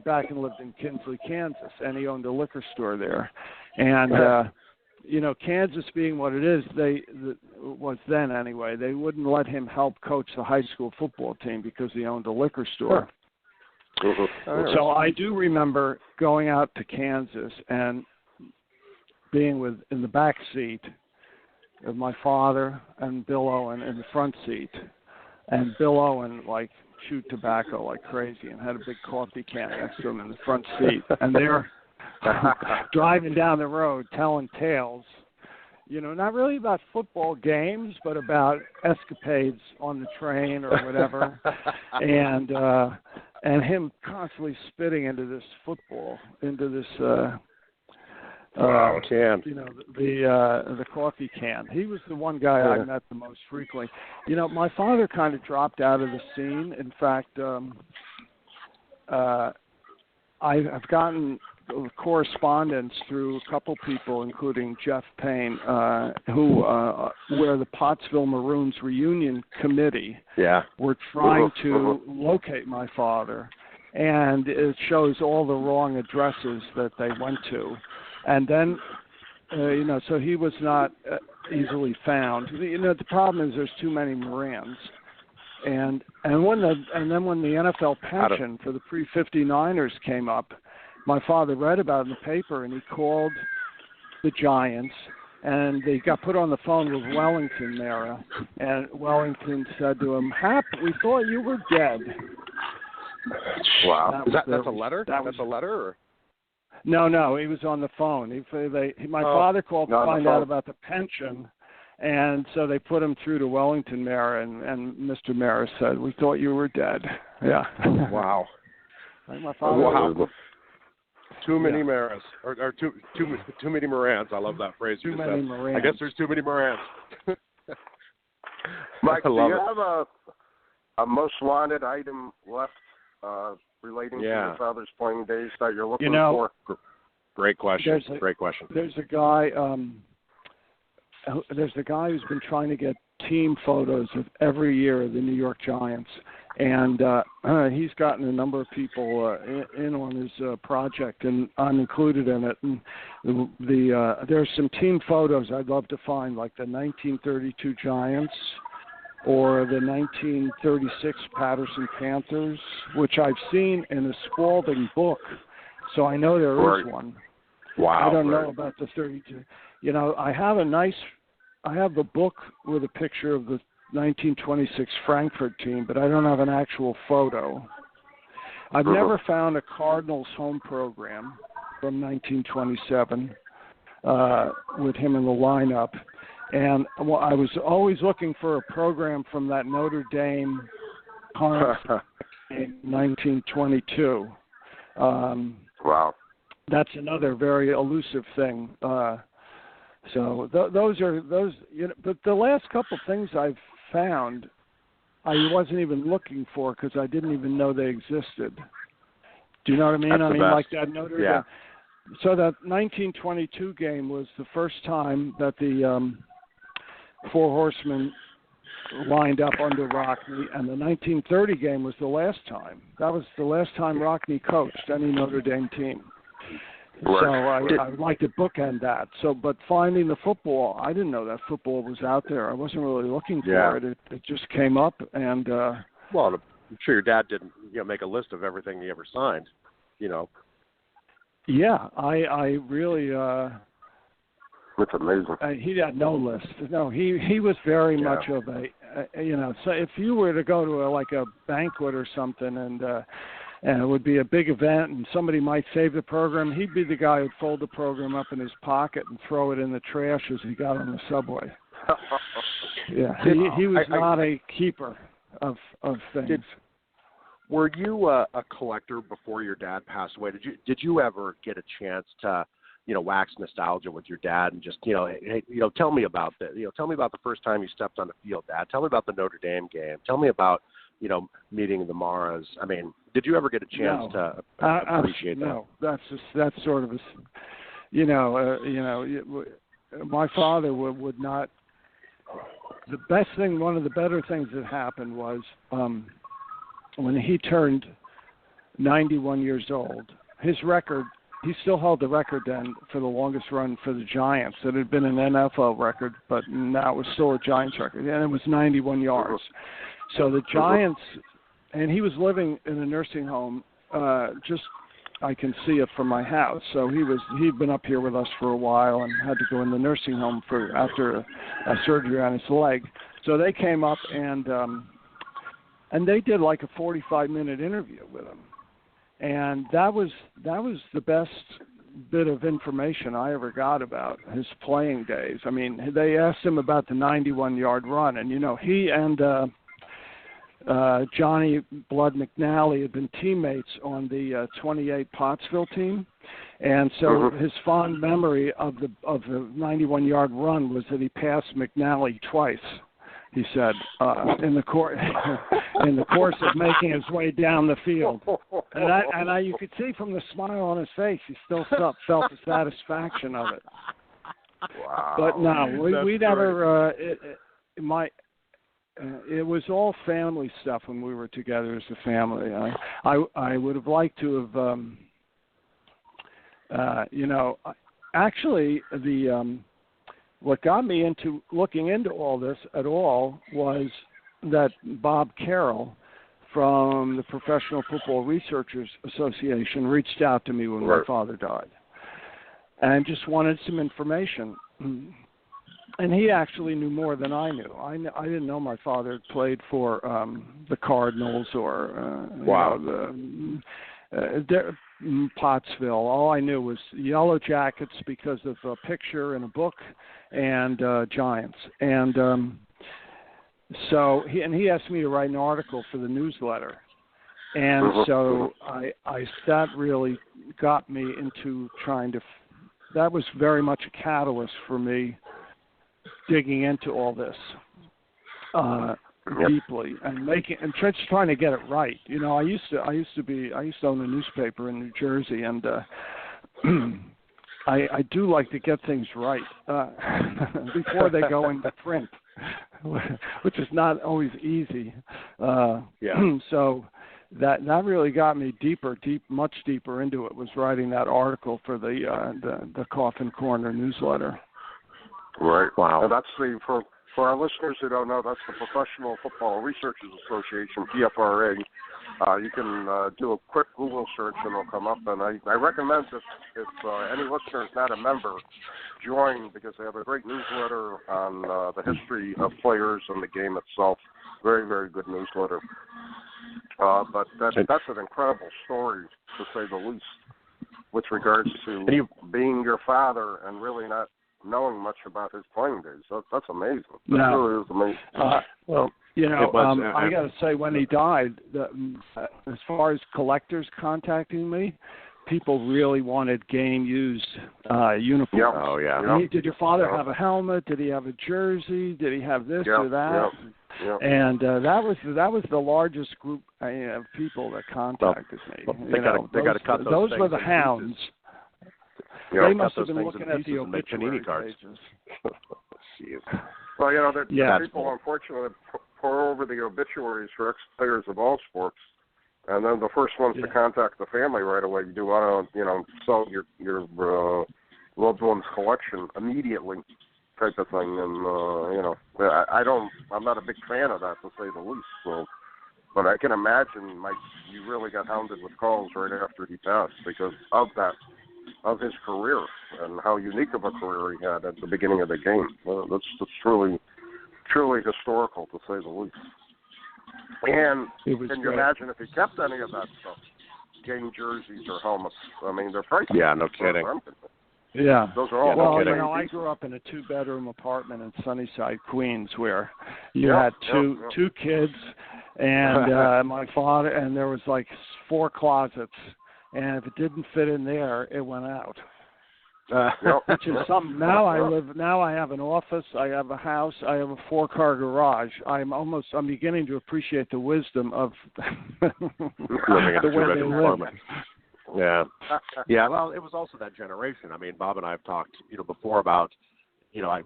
back and lived in Kinsley, Kansas, and he owned a liquor store there. And, Kansas being what it is, was then anyway, they wouldn't let him help coach the high school football team because he owned a liquor store. So I do remember going out to Kansas and being in the back seat of my father and Bill Owen in the front seat, and Bill Owen chewed tobacco like crazy and had a big coffee can next to him in the front seat, and they're driving down the road telling tales, not really about football games, but about escapades on the train or whatever, and him constantly spitting into this football, into this can. The coffee can. He was the one guy I met the most frequently. My father kind of dropped out of the scene. In fact, I've gotten correspondence through a couple people, including Jeff Payne, where the Pottsville Maroons reunion committee were trying to locate my father, and it shows all the wrong addresses that they went to, and then so he was not easily found. The problem is there's too many Morans. And then when the NFL pension for the pre-59ers came up, my father read about it in the paper, and he called the Giants, and they got put on the phone with Wellington there, and Wellington said to him, "Hap, we thought you were dead." Wow. That's a letter? That's a letter? Or? No, he was on the phone. My father called to find out about the pension. And so they put him through to Wellington Mayor, and Mr. Mayor said, "We thought you were dead." Yeah. Wow. My father. Wow. Too many Maras, or too many Morans. I love that phrase. Too many Morans. I guess there's too many Morans. Mike, do you have a most wanted item left relating to your father's playing days that you're looking for? Great question. Great question. There's a guy. There's a guy who's been trying to get team photos of every year of the New York Giants, and he's gotten a number of people in on his project, and I'm included in it. And there's some team photos I'd love to find, like the 1932 Giants or the 1936 Patterson Panthers, which I've seen in a Spalding book, so I know there is one. Wow. I don't know about the 32. I have the book with a picture of the 1926 Frankfurt team, but I don't have an actual photo. I've never found a Cardinals home program from 1927 with him in the lineup. And I was always looking for a program from that Notre Dame conference in 1922. Wow. That's another very elusive thing. So those. But the last couple things I've found, I wasn't even looking for because I didn't even know they existed. Do you know what I mean? That's like that Notre Dame. So that 1922 game was the first time that the Four Horsemen lined up under Rockne, and the 1930 game was the last time. That was the last time Rockne coached any Notre Dame team. So I would like to bookend that. But finding the football, I didn't know that football was out there. I wasn't really looking for it. It just came up, and well, I'm sure your dad didn't make a list of everything he ever signed. Yeah, I really. That's amazing. He had no list. No, he was very much of a So if you were to go to a banquet or something, and it would be a big event, and somebody might save the program, he'd be the guy who'd fold the program up in his pocket and throw it in the trash as he got on the subway. Yeah, he was not a keeper of things. Were you a collector before your dad passed away? Did you ever get a chance to wax nostalgia with your dad and just tell me about tell me about the first time you stepped on the field, Dad. Tell me about the Notre Dame game. Tell me about meeting the Maras. I mean, did you ever get a chance to appreciate that? No, that's sort of my father would not. The best thing, one of the better things that happened was when he turned 91 years old. His record, he still held the record then for the longest run for the Giants. It had been an NFL record, but now it was still a Giants record, and it was 91 yards. So the Giants, and he was living in a nursing home. I can see it from my house. So he'd been up here with us for a while and had to go in the nursing home after a surgery on his leg. So they came up and they did like a 45-minute interview with him, and that was the best bit of information I ever got about his playing days. I mean, they asked him about the 91-yard run, and, he and Johnny Blood McNally had been teammates on the 28 Pottsville team. And so his fond memory of the 91-yard run was that he passed McNally twice, he said, in the course of making his way down the field. And I you could see from the smile on his face, he still felt the satisfaction of it. Wow. But no, we never. It was all family stuff when we were together as a family. I would have liked to have, actually what got me into looking into all this at all was that Bob Carroll from the Professional Football Researchers Association reached out to me when my father died and just wanted some information. And he actually knew more than I knew. I didn't know my father had played for the Cardinals or Pottsville. All I knew was Yellow Jackets because of a picture in a book, and Giants. And so he asked me to write an article for the newsletter, and so that really got me into trying to. That was very much a catalyst for me digging into all this deeply and just trying to get it right. I used to own a newspaper in New Jersey, and I do like to get things right before they go into print, which is not always easy. So that really got me much deeper into it. Was writing that article for the Coffin Corner newsletter. Right. Wow. And that's for our listeners who don't know, that's the Professional Football Researchers Association, PFRA. You can do a quick Google search and it'll come up. And I recommend if any listener is not a member, join, because they have a great newsletter on the history of players and the game itself. Very, very good newsletter. But that's an incredible story, to say the least, with regards to being your father and really not knowing much about his playing days. That's amazing. That really is amazing. I got to say, when he died, as far as collectors contacting me, people really wanted game-used uniforms. Yep. Oh, yeah. Did your father have a helmet? Did he have a jersey? Did he have this or that? Yep. And that was the largest group of people that contacted me. They got to cut those were the hounds. Yeah, they must have been looking at the obituary pages. Well, people unfortunately pour over the obituaries for ex-players of all sports, and then the first ones to contact the family right away. You do want to, sell your loved one's collection immediately, type of thing. And I'm not a big fan of that, to say the least. So, but I can imagine, you really got hounded with calls right after he passed because of that. Of his career and how unique of a career he had at the beginning of the game. That's truly, truly historical, to say the least. And can you imagine if he kept any of that stuff? Game jerseys or helmets. I mean, they're priceless. Yeah, no kidding. Yeah. Those are all I grew up in a 2-bedroom apartment in Sunnyside, Queens, where you had two kids and my father, and there was like 4 closets. And if it didn't fit in there, it went out. Which is something. Now I have an office. I have a house. I have a 4-car garage. I'm beginning to appreciate the wisdom of living in a 2-bedroom apartment. Yeah. Well, it was also that generation. I mean, Bob and I have talked, before about. I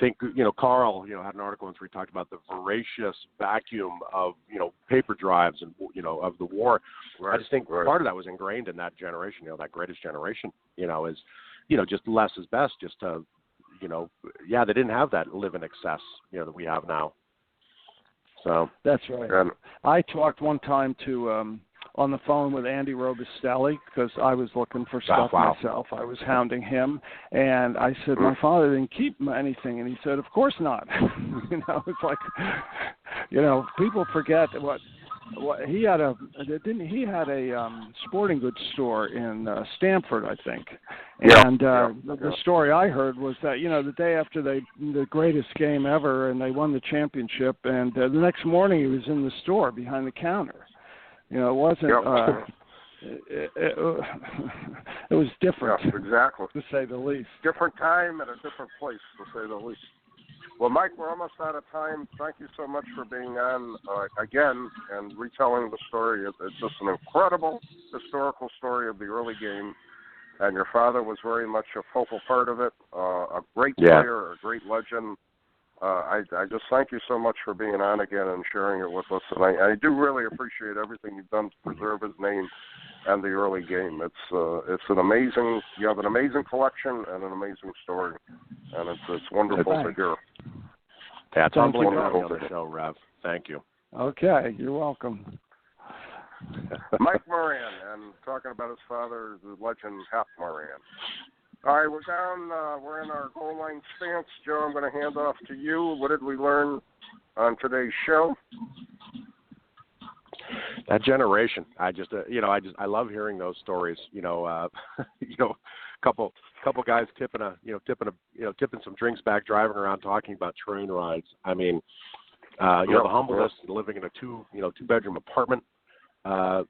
think, Carl, had an article once where he talked about the voracious vacuum of, paper drives and, of the war. Right. I just think part of that was ingrained in that generation, that greatest generation, is, just less is best, just to, they didn't have that live in excess, that we have now. So. That's right. I talked one time to, on the phone with Andy Robustelli because I was looking for stuff myself. I was hounding him, and I said, my father didn't keep anything, and he said, of course not. It's like, people forget what Well, he had a sporting goods store in Stamford, I think. And the story I heard was that, the day after the greatest game ever, and they won the championship, and the next morning he was in the store behind the counter. It wasn't. It was different. Yeah, exactly. To say the least. Different time at a different place, to say the least. Well, Mike, we're almost out of time. Thank you so much for being on again and retelling the story. It's just an incredible historical story of the early game, and your father was very much a focal part of it, a great player, a great legend. I just thank you so much for being on again and sharing it with us, and I do really appreciate everything you've done to preserve his name and the early game. It's an amazing. You have an amazing collection and an amazing story, and it's wonderful to hear. Yeah, it's humbling to have you on the show, Rev. Thank you. Okay, you're welcome. Mike Moran, and talking about his father, the legend Hap Moran. All right, we're down. We're in our goal line stance. Joe, I'm going to hand off to you. What did we learn on today's show? That generation. I love hearing those stories. Couple guys tipping some drinks back, driving around, talking about train rides. I mean, the humbleness, living in a two-bedroom apartment. I've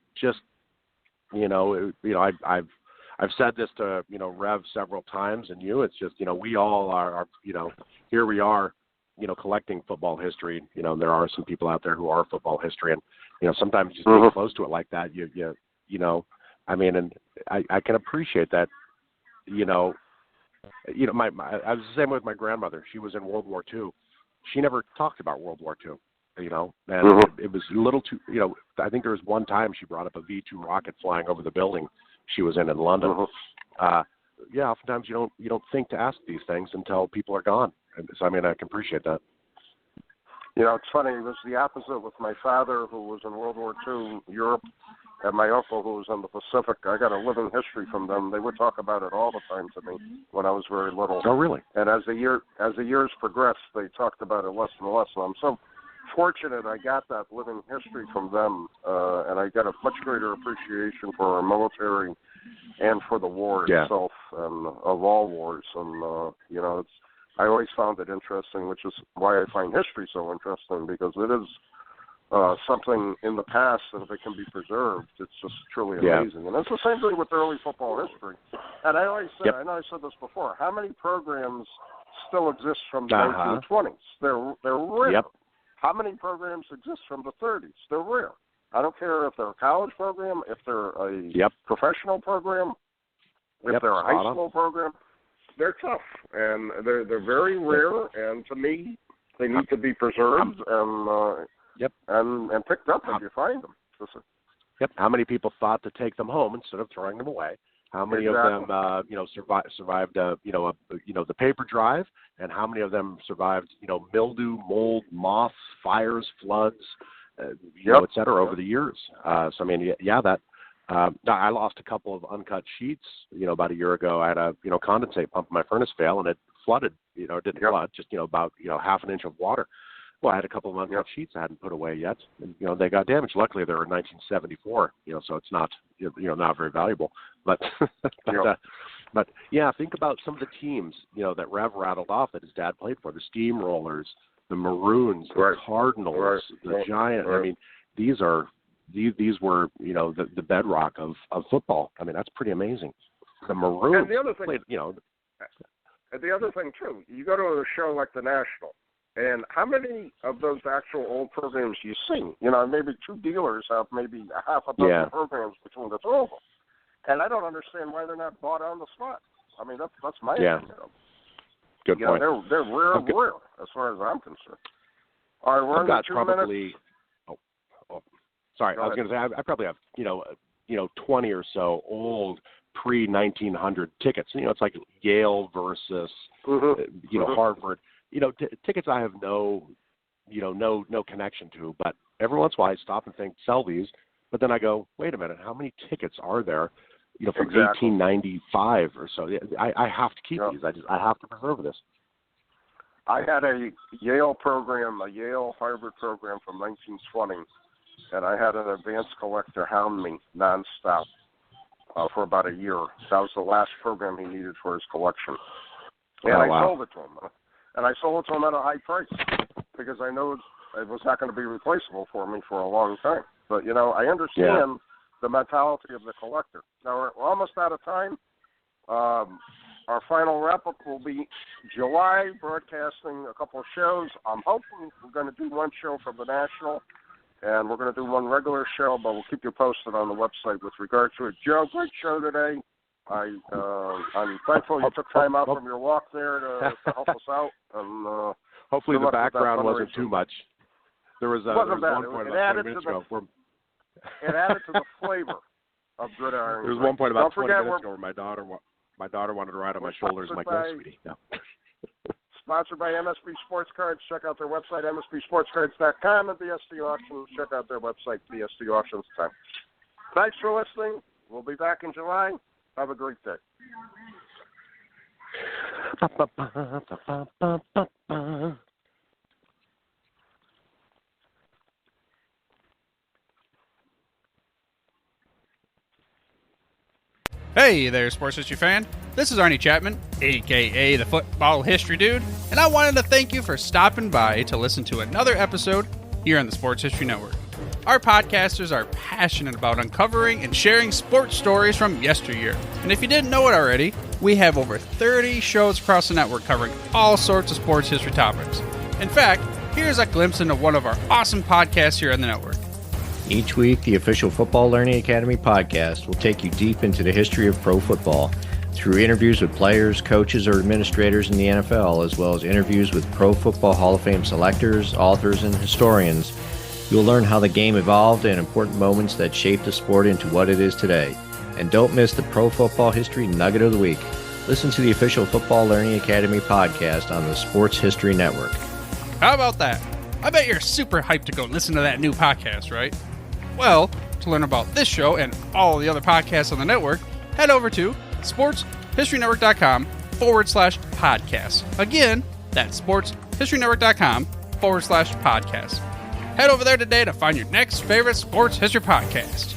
said this to Rev several times, and it's just we all are here we are collecting football history. There are some people out there who are football history, and sometimes just being close to it like that, and I can appreciate that. I was the same with my grandmother. She was in World War II. She never talked about World War II. And it was a little too. I think there was one time she brought up a V-2 rocket flying over the building she was in London. Oftentimes you don't think to ask these things until people are gone. So I can appreciate that. It's funny. It was the opposite with my father, who was in World War II, Europe, and my uncle, who was in the Pacific. I got a living history from them. They would talk about it all the time to me when I was very little. Oh, really? And as the years progressed, they talked about it less and less. And I'm so fortunate I got that living history from them, and I got a much greater appreciation for our military and for the war itself, and of all wars. And I always found it interesting, which is why I find history so interesting, because it is something in the past, and if it can be preserved, it's just truly amazing. And it's the same thing with early football history. And I always say, I know I said this before, how many programs still exist from the 1920s? They're rare. Yep. How many programs exist from the 30s? They're rare. I don't care if they're a college program, if they're a professional program, if they're a high school program. They're tough, and they're very rare, and to me, they need to be preserved and picked up if you find them. How many people thought to take them home instead of throwing them away? How many of them, survived, the paper drive, and how many of them survived, mildew, mold, moths, fires, floods, et cetera, over the years? I lost a couple of uncut sheets, about a year ago. I had a, condensate pump in my furnace fail, and it flooded, it didn't flood, just, about, half an inch of water. Well, I had a couple of uncut sheets I hadn't put away yet, and, they got damaged. Luckily, they were in 1974, so it's not, not very valuable. But, think about some of the teams, that Rev rattled off that his dad played for, the Steamrollers, the Maroons, the Cardinals, the Giants. I mean, these were, the bedrock of football. I mean, that's pretty amazing. The Maroons. And the other thing, played, and the other thing too, you go to a show like the National, and how many of those actual old programs you see? Maybe two dealers have maybe a half a dozen programs between the two of them, and I don't understand why they're not bought on the spot. I mean, that's my opinion. Good point. They're rare as far as I'm concerned. All right, we're I've got 2 probably. minutes. Sorry, I was going to say I probably have 20 or so old pre-1900 tickets. It's like Yale versus Harvard. Tickets I have no connection to. But every once in a while I stop and think, sell these. But then I go, wait a minute, how many tickets are there? From 1895 or so. I have to keep these. I have to preserve this. I had a Yale program, a Yale Harvard program from 1920. and I had an advanced collector hound me nonstop for about a year. That was the last program he needed for his collection. And I sold it to him. And I sold it to him at a high price because I know it was not going to be replaceable for me for a long time. But, you know, I understand the mentality of the collector. Now, we're almost out of time. Our final wrap-up will be July, broadcasting a couple of shows. I'm hoping we're going to do one show from the National, and we're going to do one regular show, but we'll keep you posted on the website with regard to it. Joe, great show today. I'm thankful you took time out from your walk there to help us out. And, hopefully the background wasn't too much. There was one point about 20 minutes ago. It added to the flavor of Gridiron. There was one point about 20 minutes ago where my daughter wanted to ride on my shoulders. I'm like, no, sweetie, no. Sponsored by MSB Sports Cards. Check out their website, msbsportscards.com, and BSD Auctions. Check out their website, BSD Auctions.com. Thanks for listening. We'll be back in July. Have a great day. Hey there, sports history fan. This is Arnie Chapman, a.k.a. the Football History Dude, and I wanted to thank you for stopping by to listen to another episode here on the Sports History Network. Our podcasters are passionate about uncovering and sharing sports stories from yesteryear. And if you didn't know it already, we have over 30 shows across the network covering all sorts of sports history topics. In fact, here's a glimpse into one of our awesome podcasts here on the network. Each week, the official Football Learning Academy podcast will take you deep into the history of pro football through interviews with players, coaches, or administrators in the NFL, as well as interviews with Pro Football Hall of Fame selectors, authors, and historians. You'll learn how the game evolved and important moments that shaped the sport into what it is today. And don't miss the Pro Football History Nugget of the Week. Listen to the official Football Learning Academy podcast on the Sports History Network. How about that? I bet you're super hyped to go listen to that new podcast, right? Well, to learn about this show and all the other podcasts on the network, head over to sportshistorynetwork.com/podcast. Again, that's sportshistorynetwork.com/podcast. Head over there today to find your next favorite sports history podcast.